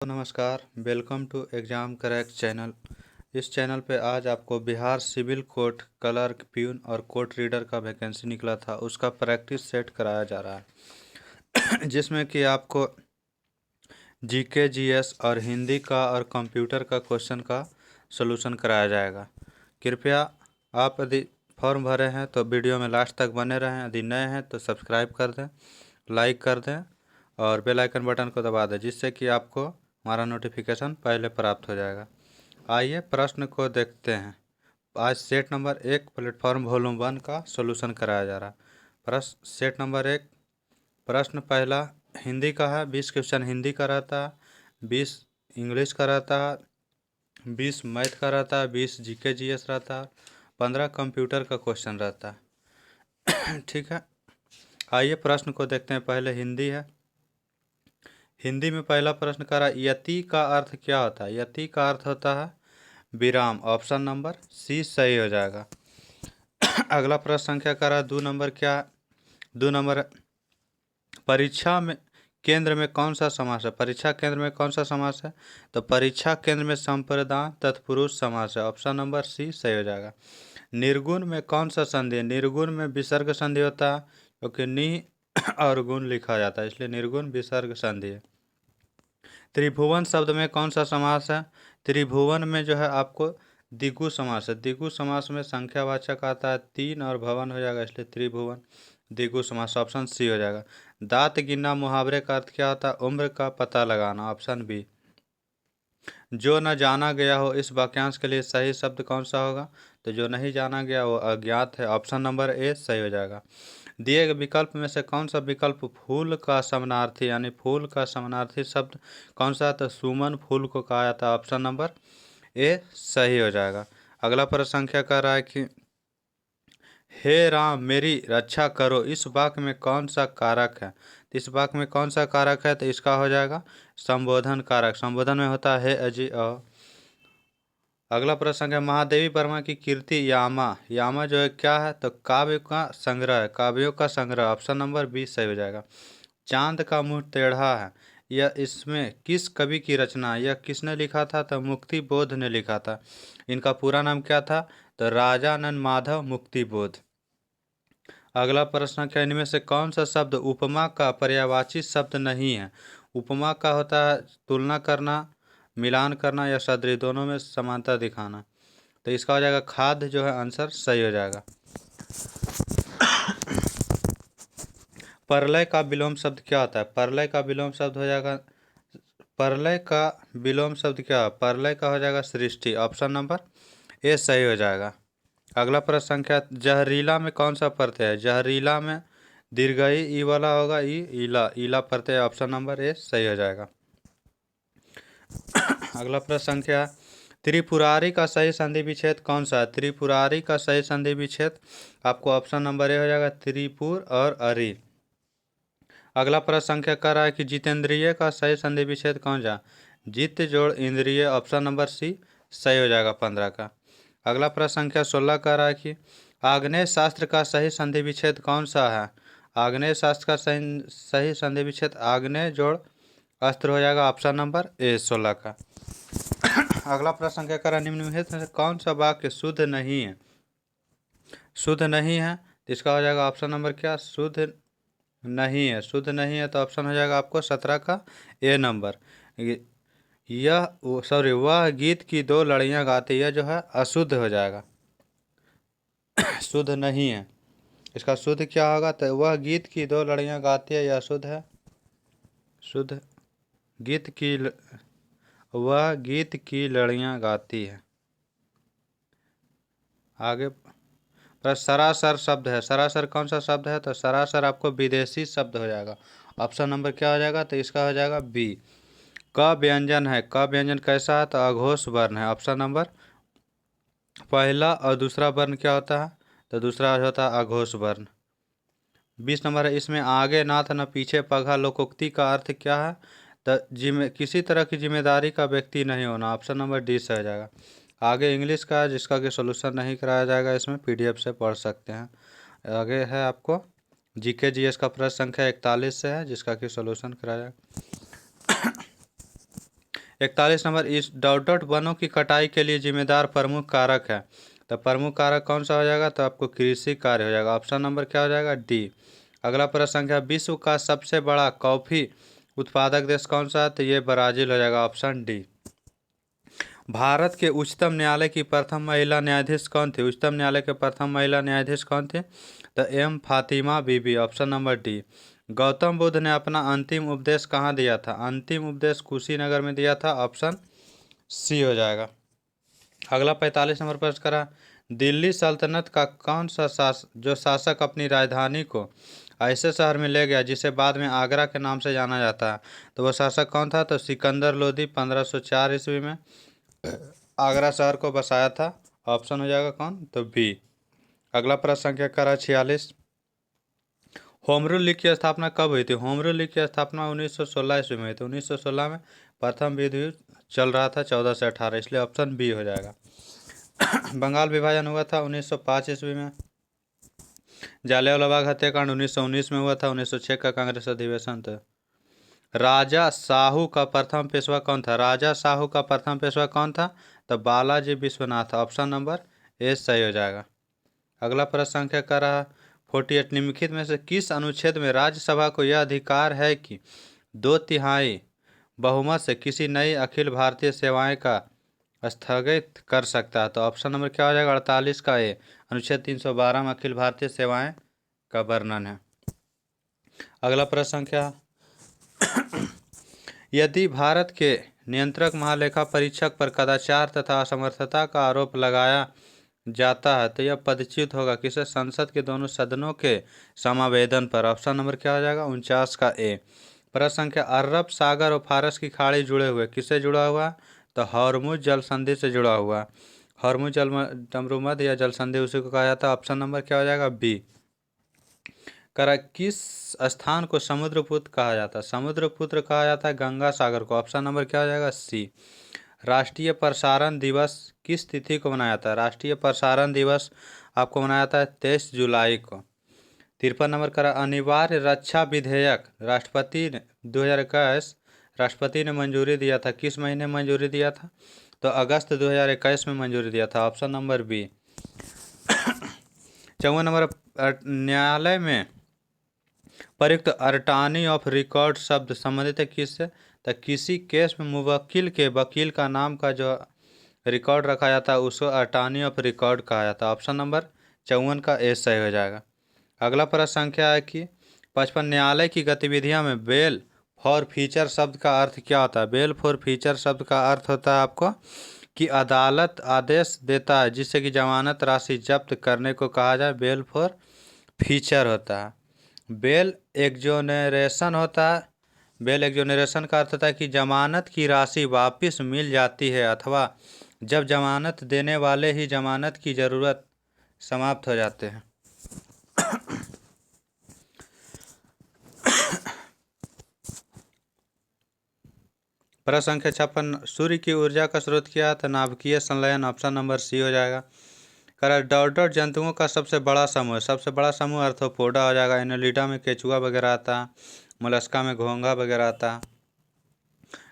नमस्कार, welcome to exam crack channel. इस channel पे आज आपको Bihar civil court clerk peon और कोर्ट रीडर का वैकेंसी निकला था, उसका प्रैक्टिस सेट कराया जा रहा है जिसमें कि आपको जीके, जीएस और हिंदी का और कंप्यूटर का क्वेश्चन का सलूशन कराया जाएगा। कृपया आप यदि फॉर्म भरे हैं तो वीडियो में लास्ट तक बने रहें। यदि नए हैं तो सब्सक्राइब कर दें, लाइक कर दें और बेल आइकन बटन को दबा दें, जिससे कि आपको हमारा नोटिफिकेशन पहले प्राप्त हो जाएगा। आइए प्रश्न को देखते हैं। आज सेट नंबर 1 प्लेटफॉर्म वॉल्यूम 1 का सॉल्यूशन कराया जा रहा है। प्रश्न सेट नंबर 1, प्रश्न पहला हिंदी का है। 20 क्वेश्चन हिंदी का रहता है, 20 इंग्लिश का रहता है, 20 मैथ का रहता है, 20 जीके जीएस रहता है, 15 कंप्यूटर का क्वेश्चन रहता है। ठीक है, आइए प्रश्न को देखते हैं। पहले हिंदी है। हिंदी में पहला प्रश्न करा, यति का अर्थ क्या होता है? यति का अर्थ होता है विराम। ऑप्शन नंबर सी सही हो जाएगा। अगला प्रश्न संख्या करा 2 नंबर क्या? 2 नंबर, परीक्षा में केंद्र में कौन सा समास है? परीक्षा केंद्र में कौन सा समास है? तो परीक्षा केंद्र में संप्रदान तत्पुरुष समास है। ऑप्शन नंबर सी सही हो जाएगा। निर्गुण में कौन सा संधि है? निर्गुण में विसर्ग संधि होता है, क्योंकि नि और गुण लिखा जाता है, इसलिए निर्गुण विसर्ग संधि है। त्रिभुवन शब्द में कौन सा समास है? त्रिभुवन में जो है आपको द्विगु समास है। द्विगु समास में संख्यावाचक आता है 3 और भवन हो जाएगा, इसलिए त्रिभुवन द्विगु समास। ऑप्शन सी हो जाएगा। दांत गिनना मुहावरे का अर्थ क्या होता है? उम्र का पता लगाना। Option B. जो न जाना गया हो, इस वाक्यांश के लिए सही शब्द कौन सा होगा? तो जो नहीं जाना गया वो अज्ञात है। ऑप्शन नंबर ए सही हो जाएगा। दिए गए विकल्प में से कौन सा विकल्प फूल का समानार्थी यानी फूल का समानार्थी शब्द कौन सा? तो सुमन फूल को कहा जाता है। ऑप्शन नंबर ए सही हो जाएगा। अगला प्रश्न संख्या कह रहा है कि हे राम मेरी रक्षा करो, इस वाक्य में कौन सा कारक है? तो इस वाक्य में कौन सा कारक है? तो इसका हो जाएगा संबोधन कारक। संबोधन में होता है हे अजी अ। अगला प्रश्न है महादेवी वर्मा की कीर्ति यामा। यामा जो है क्या है? तो काव्य का संग्रह है, काव्यों का संग्रह। ऑप्शन नंबर बी सही हो जाएगा। चांद का मुंह टेढ़ा है, यह इसमें किस कवि की रचना है? यह किसने लिखा था? तो मुक्ति बोध ने लिखा था। इनका पूरा नाम क्या था? तो राजानंद माधव मुक्ति बोध। अगला प्रश्न क्या, इनमें से कौन सा शब्द उपमा का पर्यायवाची शब्द नहीं है? उपमा का होता है तुलना करना, मिलान करना या सदृश, दोनों में समानता दिखाना। तो इसका हो जाएगा खाद्य जो है आंसर सही हो जाएगा। परलय का विलोम शब्द क्या होता है? परलय का विलोम शब्द हो जाएगा, परलय का विलोम शब्द क्या है? परलय का हो जाएगा सृष्टि। ऑप्शन नंबर ए सही हो जाएगा। अगला प्रश्न संख्या, जहरीला में कौन सा प्रत्यय है? जहरीला में दीर्घई ई वाला होगा, ई ईला, ईला प्रत्यय। ऑप्शन नंबर ए सही हो जाएगा। अगला प्रश्न संख्या, त्रिपुरारी का सही संधि विच्छेद कौन सा है? त्रिपुरारी का सही संधि विच्छेद आपको ऑप्शन नंबर ए हो जाएगा, त्रिपुर और अरी। अगला प्रश्न संख्या कह रहा है कि जितेंद्रिय का सही संधि विच्छेद कौन सा? जित जोड़ इंद्रिय। ऑप्शन नंबर सी सही हो जाएगा 15 का। अगला प्रश्न संख्या 16 कह रहा है कि आग्नेय शास्त्र का सही संधि विच्छेद कौन सा है? आग्नेय शास्त्र का सही संधि विच्छेद आग्नेय जोड़ अस्त्र हो जाएगा। ऑप्शन नंबर ए 16 का। अगला प्रश्न संख्या कह रहा है निम्नलिखित में से कौन सा वाक्य शुद्ध नहीं है? शुद्ध नहीं है तो इसका हो जाएगा ऑप्शन नंबर क्या? शुद्ध नहीं है। शुद्ध नहीं है तो ऑप्शन हो जाएगा आपको 17 का ए नंबर। यह सॉरी, वह गीत की दो लड़ियां गाती, यह जो है अशुद्ध हो जाएगा, शुद्ध नहीं है। इसका शुद्ध क्या होगा? तो वह गीत की दो लड़ियां गाती है, यह शुद्ध है। शुद्ध गीत की वह गीत की लड़ियां गाती है। आगे पर सरासर शब्द है, सरासर कौन सा शब्द है? तो सरासर आपको विदेशी शब्द हो जाएगा। ऑप्शन नंबर क्या हो जाएगा? तो इसका हो जाएगा बी। क व्यंजन है, क व्यंजन कैसा है? तो अघोष वर्ण है। ऑप्शन नंबर पहला और दूसरा वर्ण क्या होता है? तो दूसरा होता है अघोष वर्ण। 20 नंबर है, इसमें आगे नाथ न पीछे पगहा लोकोक्ति का अर्थ क्या है? तो किसी तरह की जिम्मेदारी का व्यक्ति नहीं होना। ऑप्शन नंबर डी से हो जाएगा। आगे इंग्लिश का है जिसका कि सोल्यूशन नहीं कराया जाएगा, इसमें पीडीएफ से पढ़ सकते हैं। आगे है आपको जीके जीएस का प्रश्न संख्या 41 से है जिसका कि सोल्यूशन कराया जाएगा। 41 नंबर, इस डॉट डॉट वनों की कटाई के लिए जिम्मेदार प्रमुख कारक है। तो प्रमुख कारक कौन सा हो जाएगा? तो आपको कृषि कार्य हो जाएगा। ऑप्शन नंबर क्या हो जाएगा? डी। अगला प्रश्न संख्या, विश्व का सबसे बड़ा कॉफी उत्पादक देश कौन सा है? तो ये ब्राजील हो जाएगा। Option D. भारत के उच्चतम न्यायालय की प्रथम महिला न्यायाधीश कौन थी? उच्चतम न्यायालय के प्रथम महिला न्यायाधीश कौन थे? तो M Fathima Beevi. Option number D. Gautam Buddha ने अपना अंतिम उपदेश कहाँ दिया था? अंतिम उपदेश कुशीनगर में दिया था। ऑप्शन सी हो जाएगा। अगला 45 नंबर प्रश्न करा, दिल्ली सल्तनत का कौन सा शासक अपनी राजधानी को ऐसे शहर में ले गया जिसे बाद में आगरा के नाम से जाना जाता है? तो वह शासक कौन था? तो सिकंदर लोदी 1504 ईस्वी में आगरा शहर को बसाया था। ऑप्शन हो जाएगा कौन? तो बी। अगला प्रश्न संख्या करा 46, होम रूल लीग की स्थापना कब हुई थी? होम रूल लीग की स्थापना 1916 ईस्वी में हुई थी। 1916 में प्रथम विश्व युद्ध चल रहा था 14 से 18, इसलिए ऑप्शन बी हो जाएगा। बंगाल विभाजन हुआ था 1905 ईस्वी में। जालियांवाला बाग हत्याकांड 1919 में हुआ था। 1906 का कांग्रेस अधिवेशन था। राजा साहू का प्रथम पेशवा कौन था? राजा साहू का प्रथम पेशवा कौन था? तो Balaji Vishwanath. Option number A सही हो जाएगा। अगला प्रश्न संख्या का रहा 48, निम्नलिखित में से किस अनुच्छेद में राज्यसभा को यह अधिकार है कि 2/3 बहुमत से किसी नई अखिल भारतीय सेवाएं का स्थगित कर सकता है? तो ऑप्शन नंबर क्या हो जाएगा? 48 का ए। अनुच्छेद 312 में अखिल भारतीय सेवाएं का वर्णन है। अगला प्रश्न संख्या, यदि भारत के नियंत्रक महालेखा परीक्षक पर कदाचार तथा असमर्थता का आरोप लगाया जाता है तो यह पदच्युत होगा किसे? संसद के दोनों सदनों के समावेदन पर। ऑप्शन नंबर क्या हो जाएगा? 49 का ए। प्रश्न संख्या, अरब सागर और फारस की खाड़ी जुड़े हुए किससे जुड़ा हुआ? तो हॉर्मुज जल संधि से जुड़ा हुआ। हॉर्मुज जल डमरूमध्य या जल संधि उसी को कहा जाता है। ऑप्शन नंबर क्या हो जाएगा? बी। करा, किस स्थान को समुद्रपुत्र कहा जाता है? समुद्रपुत्र कहा जाता है गंगा सागर को। ऑप्शन नंबर क्या हो जाएगा? सी। राष्ट्रीय प्रसारण दिवस किस तिथि को मनाया जाता है? राष्ट्रीय प्रसारण दिवस आपको मनाया जाता है 23 जुलाई को। 53 नंबर करा, अनिवार्य रक्षा विधेयक राष्ट्रपति ने 2021 राष्ट्रपति ने मंजूरी दिया था, किस महीने मंजूरी दिया था? तो अगस्त 2021 में मंजूरी दिया था। Option number B. 54 नंबर, न्यायालय में प्रयुक्त अटॉर्नी ऑफ रिकॉर्ड शब्द संबंधित है किससे? तो किसी केस में मुवक्किल के वकील का नाम का जो रिकॉर्ड रखा जाता है उसको अटॉर्नी ऑफ रिकॉर्ड कहा जाता है। ऑप्शन नंबर 54 का ए सही हो जाएगा। अगला प्रश्न संख्या है कि 55, न्यायालय की गतिविधियों में बेल फॉर फीचर शब्द का अर्थ क्या होता है? बेल फॉर फीचर शब्द का अर्थ होता है आपको कि अदालत आदेश देता है जिससे कि जमानत राशि जब्त करने को कहा जाए, बेल फॉर फीचर होता है। बेल एक्जोनेरेशन होता है। बेल एक्जोनेरेशन का अर्थ होता है कि जमानत की राशि वापस मिल जाती है अथवा जब जमानत देने वाले ही जमानत की ज़रूरत समाप्त हो जाते हैं। प्रश्न संख्या 56, सूर्य की ऊर्जा का स्रोत क्या है? तो नाभिकीय संलयन। ऑप्शन नंबर सी हो जाएगा। करा, डॉट डॉट जंतुओं का सबसे बड़ा समूह, सबसे बड़ा समूह आर्थ्रोपोडा हो जाएगा। एनालिडा में केचुआ वगैरह आता है। मोलस्का में घोंघा वगैरह आता है।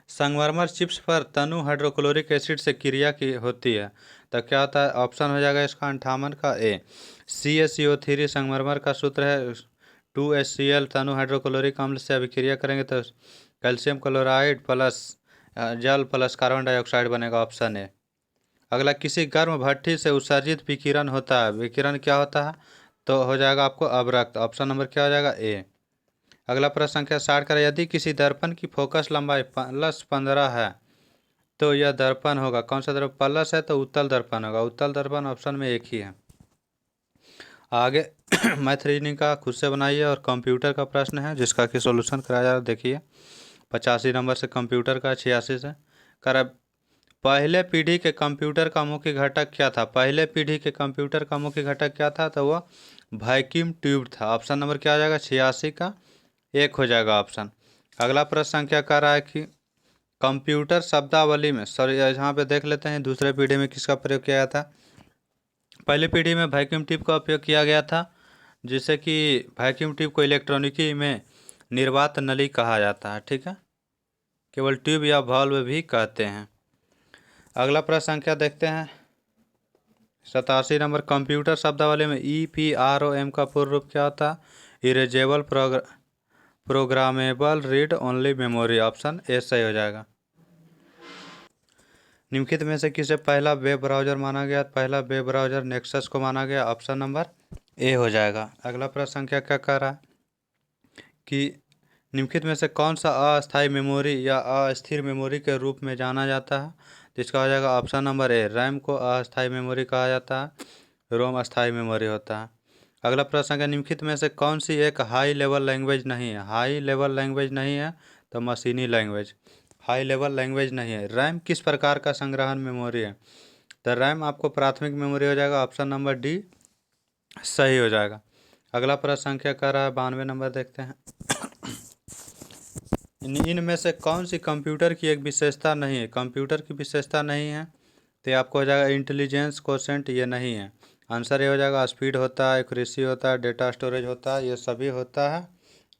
संगमरमर चिप्स पर तनु हाइड्रोक्लोरिक एसिड से क्रिया की होती है तो क्या होता है? ऑप्शन हो जाएगा इसका 58 का ए। CaCO3 संगमरमर का सूत्र है। 2HCl तनु हाइड्रोक्लोरिक अम्ल से अभिक्रिया करेंगे तो कैल्शियम क्लोराइड प्लस जल प्लस कार्बन डाइऑक्साइड बनेगा। Option A. अगला, किसी गर्म भट्ठी से उत्सर्जित विकिरण होता है, विकिरण क्या होता है? तो हो जाएगा आपको अवरक्त। ऑप्शन नंबर क्या हो जाएगा? ए। अगला प्रश्न संख्या 60 का, यदि किसी दर्पण की फोकस लंबाई +15 है तो यह दर्पण होगा कौन सा? दर्पण प्लस है तो उत्तल दर्पण होगा। उत्तल दर्पण ऑप्शन में एक ही है। आगे मैथ रीजनिंग का खुद से बनाइए और कंप्यूटर का प्रश्न है जिसका कि सॉल्यूशन कराया जा रहा है। देखिए 85 नंबर से कंप्यूटर का, 86 से करा, पहले पीढ़ी के कंप्यूटर का मुख्य घटक क्या था? पहले पीढ़ी के कंप्यूटर का मुख्य घटक क्या था? तो वह वैक्यूम ट्यूब था। ऑप्शन नंबर क्या आ जाएगा? 86 का एक हो जाएगा ऑप्शन। अगला प्रश्न संख्या कह रहा है कि कंप्यूटर शब्दावली में, सॉरी यहाँ पे देख लेते हैं दूसरे पीढ़ी में किसका प्रयोग किया गया था। पहली पीढ़ी में वैक्यूम ट्यूब का उपयोग किया गया था जिससे कि वैक्यूम ट्यूब को इलेक्ट्रॉनिकी में निर्वात नली कहा जाता है। ठीक है, केवल ट्यूब या वाल्व भी कहते हैं। अगला प्रश्न संख्या देखते हैं 87 नंबर। कंप्यूटर शब्दावली में EPROM का पूर्ण रूप क्या होता है? Erasable programmable read only memory. Option A सही हो जाएगा। निम्नलिखित में से किसे पहला वेब ब्राउजर माना गया? पहला वेब ब्राउजर नेक्सस को माना गया। ऑप्शन नंबर ए हो जाएगा। अगला प्रश्न संख्या क्या कह रहा है कि निम्नलिखित में से कौन सा अस्थायी मेमोरी या अस्थिर मेमोरी के रूप में जाना जाता है? जिसका हो जाएगा ऑप्शन नंबर ए। रैम को अस्थायी मेमोरी कहा जाता है, रोम अस्थायी मेमोरी होता है। अगला प्रश्न है निम्नलिखित में से कौन सी एक हाई लेवल लैंग्वेज नहीं है? हाई लेवल लैंग्वेज नहीं है तो मशीनी लैंग्वेज। हाई लेवल लैंग्वेज नहीं है। रैम किस प्रकार का संग्रहण मेमोरी है? तो रैम आपको प्राथमिक मेमोरी हो जाएगा। ऑप्शन नंबर डी सही हो जाएगा। अगला प्रश्न संख्या कह रहा है 92 नंबर देखते हैं। इनमें से कौन सी कंप्यूटर की एक विशेषता नहीं है? कंप्यूटर की विशेषता नहीं है तो आपको हो जाएगा इंटेलिजेंस कोशेंट, ये नहीं है। आंसर ये हो जाएगा स्पीड होता है, एक्यूरेसी होता है, डेटा स्टोरेज होता है, ये सभी होता है।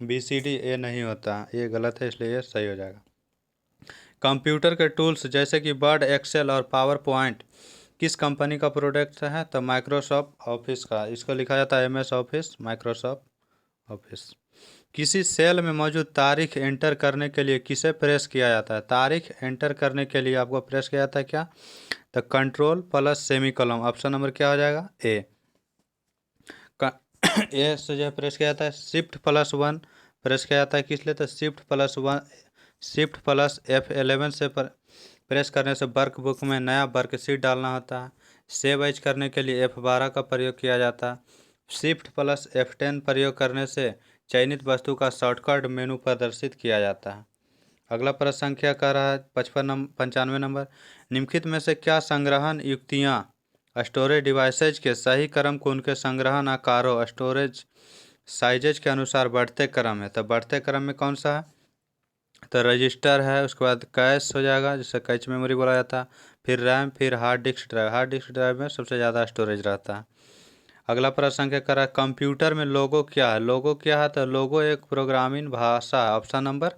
BCD ये नहीं होता, ये गलत है, इसलिए ये सही हो जाएगा। कंप्यूटर के टूल्स जैसे कि वर्ड, एक्सेल और पावर पॉइंट किस कंपनी का प्रोडक्ट है? तो माइक्रोसॉफ्ट ऑफिस का। इसको लिखा जाता है MS ऑफिस, माइक्रोसॉफ्ट ऑफिस। किसी सेल में मौजूद तारीख एंटर करने के लिए किसे प्रेस किया जाता है? तारीख एंटर करने के लिए आपको प्रेस किया जाता है क्या? तो control plus semicolon. Option number क्या हो जाएगा? ए। ए से जो है प्रेस किया जाता है। Shift+1 प्रेस किया जाता है किस लिए? तो Shift+ F11 से प्रेस करने से वर्कबुक में नया वर्कशीट डालना होता है। सेव एज करने के लिए F12 का प्रयोग किया जाता है। Shift+F10 प्रयोग करने से चयनित वस्तु का शॉर्टकट मेनू प्रदर्शित किया जाता है। अगला प्रश्न संख्या कह रहा है 95 नंबर। निम्नलिखित में से क्या संग्रहण युक्तियाँ स्टोरेज डिवाइसेज के सही क्रम को उनके संग्रहण आकारों स्टोरेज साइजेज के अनुसार बढ़ते क्रम है? तो बढ़ते क्रम में कौन सा है? तो रजिस्टर है, उसके बाद कैश हो जाएगा जिसे कैच मेमोरी बोला जाता है, फिर रैम, फिर hard disk drive. Hard disk drive में सबसे ज़्यादा स्टोरेज रहता है। अगला प्रश्न संख्या कह रहा है कंप्यूटर में लोगो क्या है? लोगो क्या है? तो लोगो एक प्रोग्रामिंग भाषा है। ऑप्शन नंबर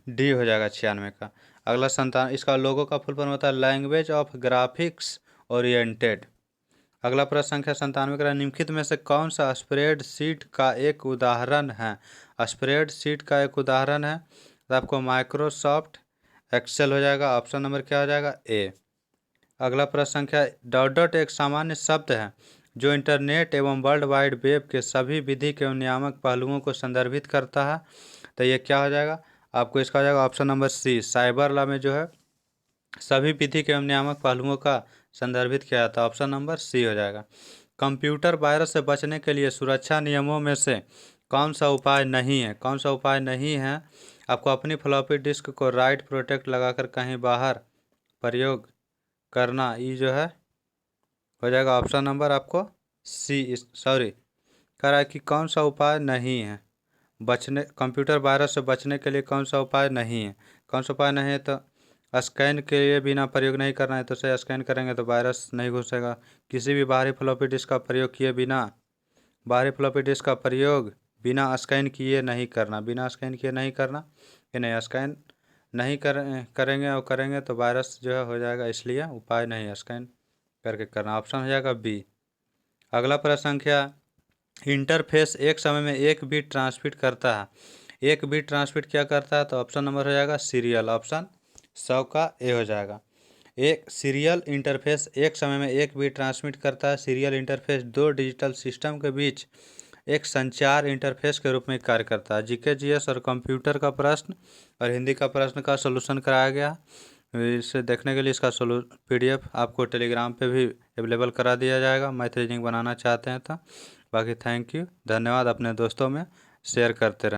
डी हो जाएगा 96 का। अगला इसका लोगो का फुल फॉर्म होता है लैंग्वेज ऑफ ग्राफिक्स ओरिएंटेड। अगला प्रश्न संख्या 97 का निम्नलिखित में से कौन सा स्प्रेडशीट का एक उदाहरण है? स्प्रेडशीट का एक उदाहरण है तो आपको माइक्रोसॉफ्ट एक्सेल हो जाएगा। ऑप्शन नंबर क्या हो जाएगा? ए। अगला प्रश्न संख्या डॉट एक सामान्य शब्द है जो इंटरनेट एवं वर्ल्ड वाइड वेब के सभी विधिक एवं नियामक पहलुओं को संदर्भित करता है। तो ये क्या हो जाएगा? आपको इसका हो जाएगा option number C. Cyber law में जो है सभी विधिक एवं नियामक पहलुओं का संदर्भित किया जाता है। ऑप्शन नंबर सी हो जाएगा। कंप्यूटर वायरस से बचने के लिए सुरक्षा नियमों में से कौन सा उपाय नहीं है? कौन सा उपाय नहीं है? आपको अपनी फ्लॉपी डिस्क को राइट प्रोटेक्ट लगाकर कहीं बाहर प्रयोग करना, ये जो है हो जाएगा ऑप्शन नंबर आपको सी। सॉरी कह रहा है कि कौन सा उपाय नहीं है बचने, कंप्यूटर वायरस से बचने के लिए कौन सा उपाय नहीं है? कौन सा उपाय नहीं है? तो स्कैन के लिए बिना प्रयोग नहीं करना है, तो से स्कैन करेंगे तो वायरस नहीं घुसेगा। किसी भी बाहरी फ्लॉपी डिस्क का प्रयोग किए बिना, बाहरी फ्लॉपी डिस्क का प्रयोग बिना स्कैन किए नहीं करना, बिना स्कैन किए नहीं करना कि नहीं स्कैन नहीं करेंगे और करेंगे तो वायरस जो है हो जाएगा, इसलिए उपाय नहीं है स्कैन करके करना। ऑप्शन हो जाएगा बी। अगला प्रश्न संख्या इंटरफेस एक समय में एक बिट ट्रांसमिट करता है। एक बिट ट्रांसमिट क्या करता है? तो ऑप्शन नंबर हो जाएगा सीरियल। ऑप्शन 100 का ए हो जाएगा। एक सीरियल इंटरफेस एक समय में एक बिट ट्रांसमिट करता है। सीरियल इंटरफेस दो डिजिटल सिस्टम के बीच एक संचार इंटरफेस के रूप में कार्य करता है। GK GS और कंप्यूटर का प्रश्न और हिंदी का प्रश्न का सलूशन कराया गया। इसे देखने के लिए इसका PDF आपको टेलीग्राम पे भी अवेलेबल करा दिया जाएगा, मैथ रीजनिंग बनाना चाहते हैं तो। बाकी थैंक यू, धन्यवाद। अपने दोस्तों में शेयर करते रहें।